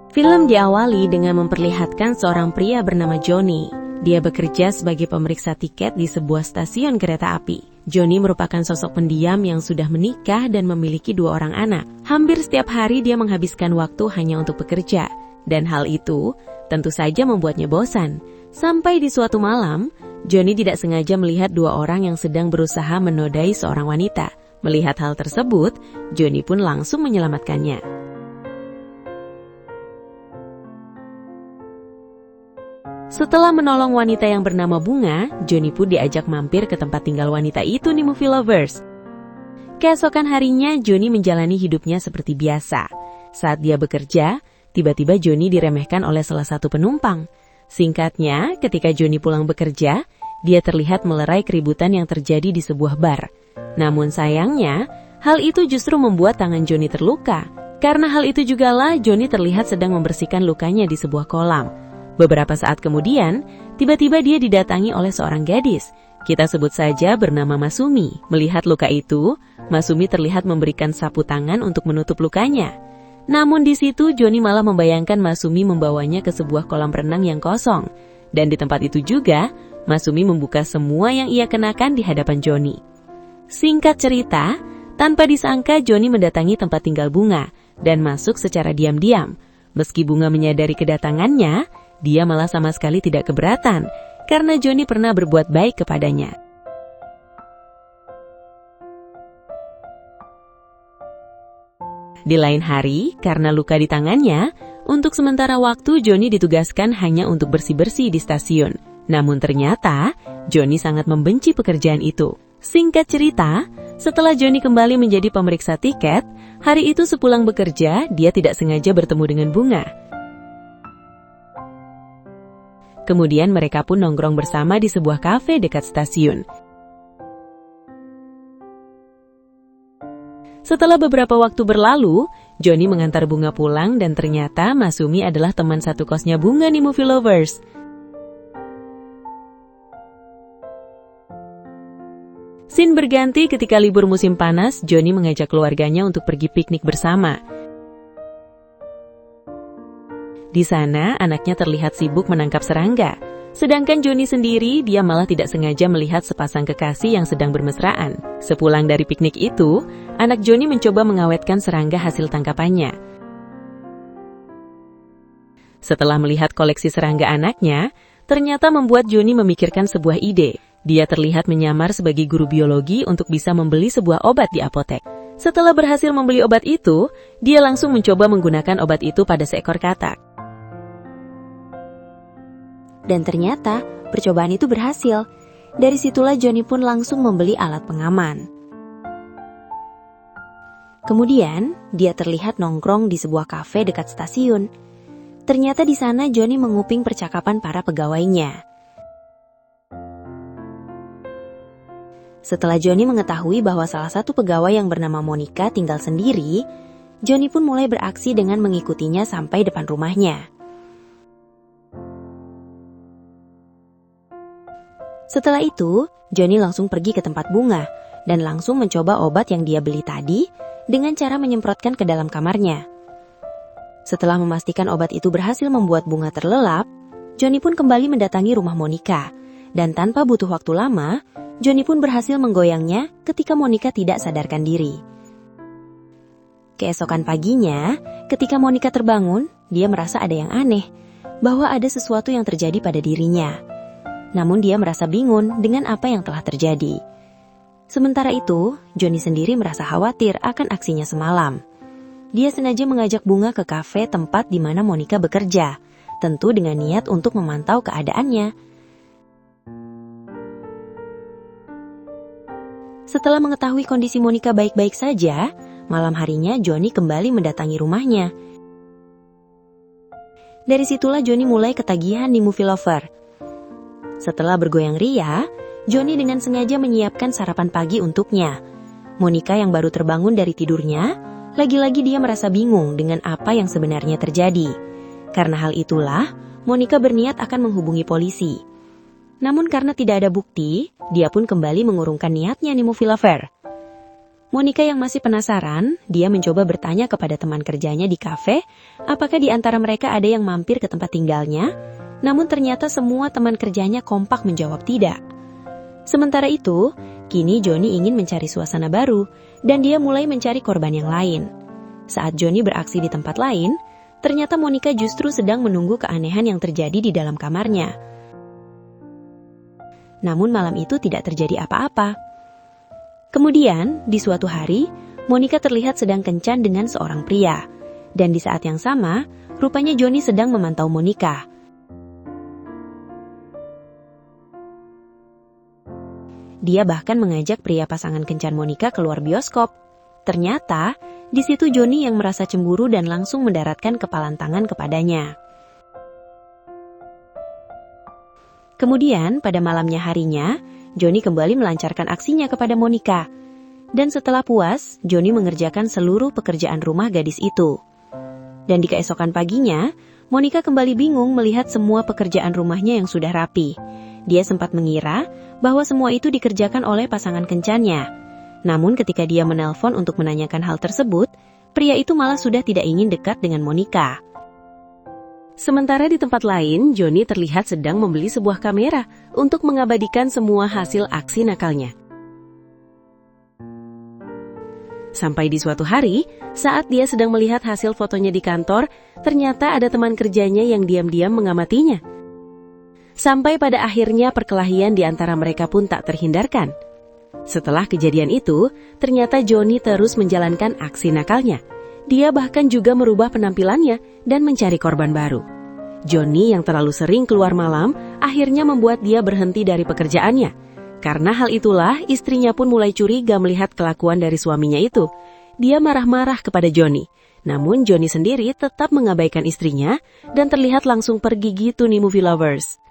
Film diawali dengan memperlihatkan seorang pria bernama Johnny. Dia bekerja sebagai pemeriksa tiket di sebuah stasiun kereta api. Johnny merupakan sosok pendiam yang sudah menikah dan memiliki 2 orang anak. Hampir setiap hari dia menghabiskan waktu hanya untuk bekerja. Dan hal itu tentu saja membuatnya bosan. Sampai di suatu malam, Johnny tidak sengaja melihat 2 orang yang sedang berusaha menodai seorang wanita. Melihat hal tersebut, Johnny pun langsung menyelamatkannya. Setelah menolong wanita yang bernama Bunga, Johnny pun diajak mampir ke tempat tinggal wanita itu nih movie lovers. Keesokan harinya, Johnny menjalani hidupnya seperti biasa. Saat dia bekerja, tiba-tiba Johnny diremehkan oleh salah satu penumpang. Singkatnya, ketika Johnny pulang bekerja, dia terlihat melerai keributan yang terjadi di sebuah bar. Namun sayangnya, hal itu justru membuat tangan Johnny terluka. Karena hal itu jugalah Johnny terlihat sedang membersihkan lukanya di sebuah kolam. Beberapa saat kemudian, tiba-tiba dia didatangi oleh seorang gadis. Kita sebut saja bernama Masumi. Melihat luka itu, Masumi terlihat memberikan sapu tangan untuk menutup lukanya. Namun di situ Johnny malah membayangkan Masumi membawanya ke sebuah kolam renang yang kosong. Dan di tempat itu juga, Masumi membuka semua yang ia kenakan di hadapan Johnny. Singkat cerita, tanpa disangka Johnny mendatangi tempat tinggal Bunga dan masuk secara diam-diam. Meski Bunga menyadari kedatangannya, dia malah sama sekali tidak keberatan karena Johnny pernah berbuat baik kepadanya. Di lain hari, karena luka di tangannya, untuk sementara waktu Johnny ditugaskan hanya untuk bersih-bersih di stasiun. Namun ternyata, Johnny sangat membenci pekerjaan itu. Singkat cerita, setelah Johnny kembali menjadi pemeriksa tiket, hari itu sepulang bekerja, dia tidak sengaja bertemu dengan Bunga. Kemudian mereka pun nongkrong bersama di sebuah kafe dekat stasiun. Setelah beberapa waktu berlalu, Johnny mengantar Bunga pulang dan ternyata Masumi adalah teman satu kosnya Bunga nih movie lovers. Scene berganti ketika libur musim panas, Johnny mengajak keluarganya untuk pergi piknik bersama. Di sana, anaknya terlihat sibuk menangkap serangga. Sedangkan Johnny sendiri, dia malah tidak sengaja melihat sepasang kekasih yang sedang bermesraan. Sepulang dari piknik itu, anak Johnny mencoba mengawetkan serangga hasil tangkapannya. Setelah melihat koleksi serangga anaknya, ternyata membuat Johnny memikirkan sebuah ide. Dia terlihat menyamar sebagai guru biologi untuk bisa membeli sebuah obat di apotek. Setelah berhasil membeli obat itu, dia langsung mencoba menggunakan obat itu pada seekor katak. Dan ternyata, percobaan itu berhasil. Dari situlah Johnny pun langsung membeli alat pengaman. Kemudian, dia terlihat nongkrong di sebuah kafe dekat stasiun. Ternyata di sana Johnny menguping percakapan para pegawainya. Setelah Johnny mengetahui bahwa salah satu pegawai yang bernama Monica tinggal sendiri, Johnny pun mulai beraksi dengan mengikutinya sampai depan rumahnya. Setelah itu, Johnny langsung pergi ke tempat Bunga dan langsung mencoba obat yang dia beli tadi dengan cara menyemprotkan ke dalam kamarnya. Setelah memastikan obat itu berhasil membuat Bunga terlelap, Johnny pun kembali mendatangi rumah Monica. Dan tanpa butuh waktu lama, Johnny pun berhasil menggoyangnya ketika Monica tidak sadarkan diri. Keesokan paginya, ketika Monica terbangun, dia merasa ada yang aneh, bahwa ada sesuatu yang terjadi pada dirinya. Namun dia merasa bingung dengan apa yang telah terjadi. Sementara itu, Johnny sendiri merasa khawatir akan aksinya semalam. Dia sengaja mengajak Bunga ke kafe tempat di mana Monica bekerja, tentu dengan niat untuk memantau keadaannya. Setelah mengetahui kondisi Monica baik-baik saja, malam harinya Johnny kembali mendatangi rumahnya. Dari situlah Johnny mulai ketagihan di movie lover. Setelah bergoyang ria, Johnny dengan sengaja menyiapkan sarapan pagi untuknya. Monica yang baru terbangun dari tidurnya, lagi-lagi dia merasa bingung dengan apa yang sebenarnya terjadi. Karena hal itulah, Monica berniat akan menghubungi polisi. Namun karena tidak ada bukti, dia pun kembali mengurungkan niatnya nih movie lover. Monica yang masih penasaran, dia mencoba bertanya kepada teman kerjanya di kafe, apakah di antara mereka ada yang mampir ke tempat tinggalnya, namun ternyata semua teman kerjanya kompak menjawab tidak. Sementara itu, kini Johnny ingin mencari suasana baru, dan dia mulai mencari korban yang lain. Saat Johnny beraksi di tempat lain, ternyata Monica justru sedang menunggu keanehan yang terjadi di dalam kamarnya. Namun malam itu tidak terjadi apa-apa. Kemudian, di suatu hari, Monica terlihat sedang kencan dengan seorang pria. Dan di saat yang sama, rupanya Johnny sedang memantau Monica. Dia bahkan mengajak pria pasangan kencan Monica keluar bioskop. Ternyata, di situ Johnny yang merasa cemburu dan langsung mendaratkan kepalan tangan kepadanya. Kemudian, pada malamnya harinya, Johnny kembali melancarkan aksinya kepada Monica. Dan setelah puas, Johnny mengerjakan seluruh pekerjaan rumah gadis itu. Dan di keesokan paginya, Monica kembali bingung melihat semua pekerjaan rumahnya yang sudah rapi. Dia sempat mengira bahwa semua itu dikerjakan oleh pasangan kencannya. Namun ketika dia menelpon untuk menanyakan hal tersebut, pria itu malah sudah tidak ingin dekat dengan Monica. Sementara di tempat lain, Johnny terlihat sedang membeli sebuah kamera untuk mengabadikan semua hasil aksi nakalnya. Sampai di suatu hari, saat dia sedang melihat hasil fotonya di kantor, ternyata ada teman kerjanya yang diam-diam mengamatinya. Sampai pada akhirnya perkelahian di antara mereka pun tak terhindarkan. Setelah kejadian itu, ternyata Johnny terus menjalankan aksi nakalnya. Dia bahkan juga merubah penampilannya dan mencari korban baru. Johnny yang terlalu sering keluar malam akhirnya membuat dia berhenti dari pekerjaannya. Karena hal itulah, istrinya pun mulai curiga melihat kelakuan dari suaminya itu. Dia marah-marah kepada Johnny. Namun Johnny sendiri tetap mengabaikan istrinya dan terlihat langsung pergi gitu nih movie lovers.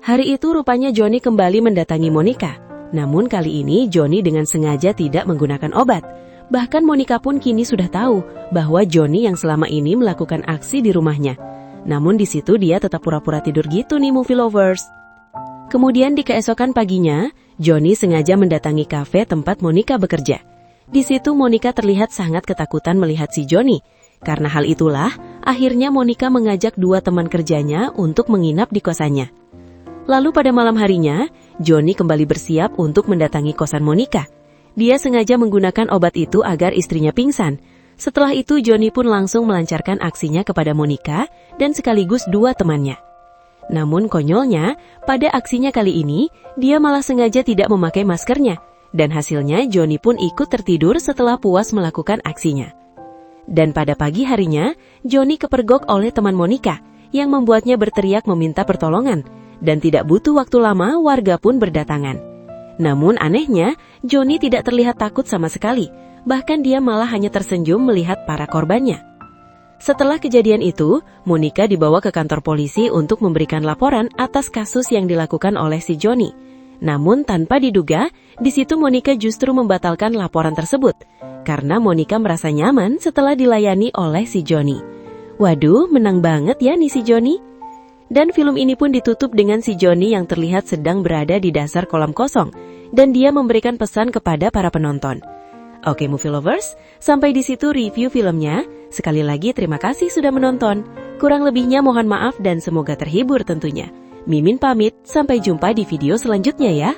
Hari itu rupanya Johnny kembali mendatangi Monica. Namun kali ini Johnny dengan sengaja tidak menggunakan obat. Bahkan Monica pun kini sudah tahu bahwa Johnny yang selama ini melakukan aksi di rumahnya. Namun di situ dia tetap pura-pura tidur gitu nih movie lovers. Kemudian di keesokan paginya, Johnny sengaja mendatangi kafe tempat Monica bekerja. Di situ Monica terlihat sangat ketakutan melihat si Johnny. Karena hal itulah, akhirnya Monica mengajak dua teman kerjanya untuk menginap di kosannya. Lalu pada malam harinya, Johnny kembali bersiap untuk mendatangi kosan Monica. Dia sengaja menggunakan obat itu agar istrinya pingsan. Setelah itu Johnny pun langsung melancarkan aksinya kepada Monica dan sekaligus dua temannya. Namun konyolnya, pada aksinya kali ini, dia malah sengaja tidak memakai maskernya. Dan hasilnya Johnny pun ikut tertidur setelah puas melakukan aksinya. Dan pada pagi harinya, Johnny kepergok oleh teman Monica yang membuatnya berteriak meminta pertolongan. Dan tidak butuh waktu lama, warga pun berdatangan. Namun anehnya, Johnny tidak terlihat takut sama sekali. Bahkan dia malah hanya tersenyum melihat para korbannya. Setelah kejadian itu, Monica dibawa ke kantor polisi untuk memberikan laporan atas kasus yang dilakukan oleh si Johnny. Namun tanpa diduga, di situ Monica justru membatalkan laporan tersebut. Karena Monica merasa nyaman setelah dilayani oleh si Johnny. Waduh, menang banget ya nih si Johnny. Dan film ini pun ditutup dengan si Johnny yang terlihat sedang berada di dasar kolam kosong. Dan dia memberikan pesan kepada para penonton. Oke movie lovers, sampai di situ review filmnya. Sekali lagi terima kasih sudah menonton. Kurang lebihnya mohon maaf dan semoga terhibur tentunya. Mimin pamit, sampai jumpa di video selanjutnya ya.